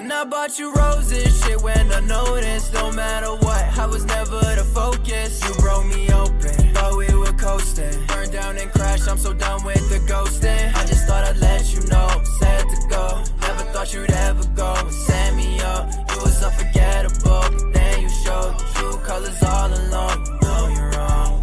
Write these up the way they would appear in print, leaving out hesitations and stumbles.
When I bought you roses, shit went unnoticed. No matter what, I was never the focus. You broke me open, thought we were coasting. Burned down and crashed, I'm so done with the ghosting. I just thought I'd let you know, sad to go. Never thought you'd ever go and set me up. It was unforgettable, but then you showed the true colors all along. You know you're wrong.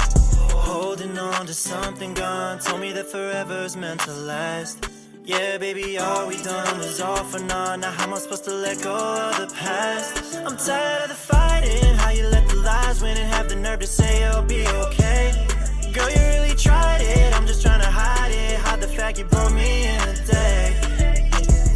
Holding on to something gone, told me that forever's meant to last. Yeah, baby, all we done was off and on. Now how am I supposed to let go of the past? I'm tired of the fighting, how you let the lies win and have the nerve to say it'll be okay. Girl, you really tried it, I'm just trying to hide it. Hide the fact you brought me in a day.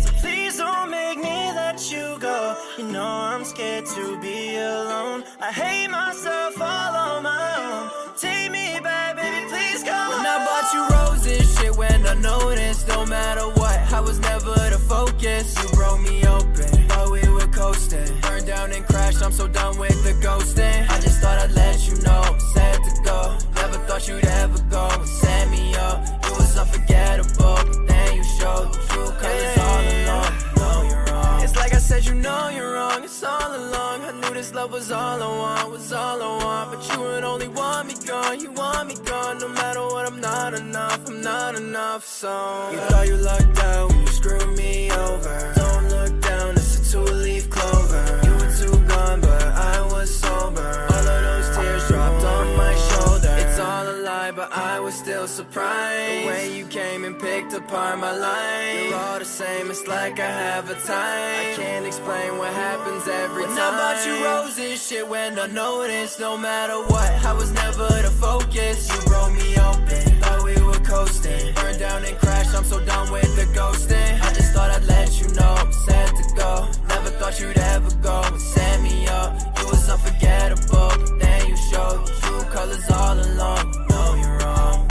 So please don't make me let you go. You know I'm scared to be alone. I hate myself all on my own. Take me back, baby, please go. When I bought you roses, shit went unnoticed. No matter what, I was never the focus. You broke me open, thought we were coasting. Burned down and crashed, I'm so done with the ghosting. I just thought I'd let you know, sad to go. Never thought you'd ever go and set me up. It was unforgettable, but then you showed the true colors all along. You know you're wrong. It's like I said, you know you're wrong. It's all along. I knew this love was all I want, was all I want. But you would only want me gone, you want me gone. No matter what, I'm not enough, I'm not enough. So you thought you lucked out when you screwed me over. Don't look down, it's a two-leaf clover. You were too gone, but I was sober. All of those tears dropped on my shoulder. It's all a lie, but I was still surprised. The way you came and picked apart my life. You're all the same, it's like I have a type. I can't explain what happens every time. When I bought you roses, shit went unnoticed. No matter what, I was never the focus. You broke me open, thought we were coasting. Burned down and crashed, I'm so done with the ghosting. I just thought I'd let you know, sad to go. Never thought you'd ever go and set me up. It was unforgettable, but then you showed the true colors all along. You know you're wrong.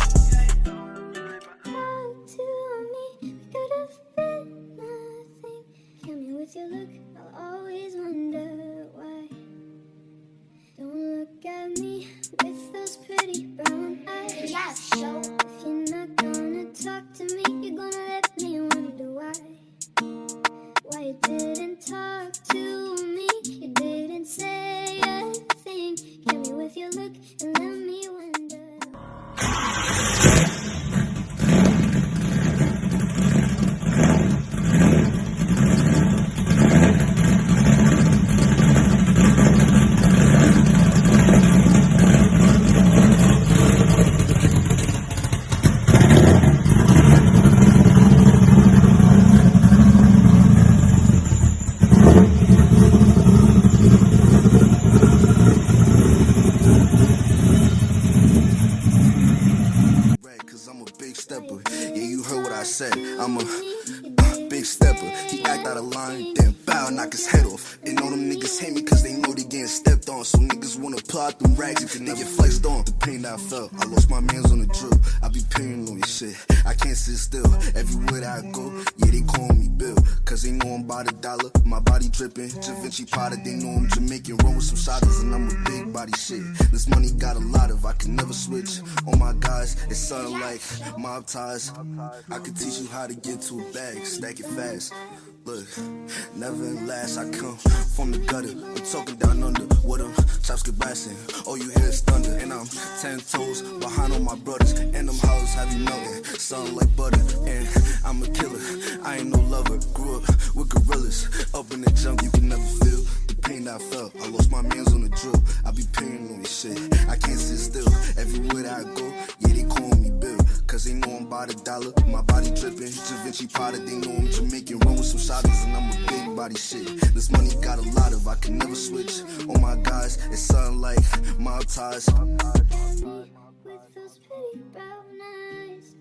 With your look, I'll always wonder why. Don't look at me with those pretty brown eyes. Yes, show. If you're not gonna talk to me, you're gonna let me wonder why. Why you didn't talk to me, you didn't say a thing. Kill me with your look and let me wonder. I'm a big stepper. He act out of line, then bow, knock his head off. And all them niggas hate me cause they know they getting stepped on. So niggas wanna plot them rags if they get flexed on. The pain that I felt, I lost my mans on the drill. I be paranoid shit, I can't sit still. Everywhere that I go, yeah, they call me Bill. Cause they know I'm by the dollar, my body dripping. Da Vinci Potter, they know I'm Jamaican. Run with some shotters and I'm a big body shit. This money got a lot of, I can never switch. On my guys, it's something like mob ties. I can teach you how to get to a bag, stack it fast. Look, never in last, I come from the gutter. I'm talking down under, what them chops get blasting. All you hear is thunder, and I'm 10 toes behind all my brothers. And them hoes have you melting, something like butter. And I'm a killer, I ain't no lover. Grew up with gorillas, up in the jungle, you can never feel the pain that I felt. I lost my mans on the drill, I be paranoid shit, I can't sit still. Everywhere that I go, yeah, they call me Bill. Cause they know I'm by the dollar, my body dripping. Da Vinci Potter, they know I'm Jamaican. Run with some shotters and I'm a big body shit. This money got a lot of, I can never switch. On my guys, it's something like mob ties. With those pretty brown eyes.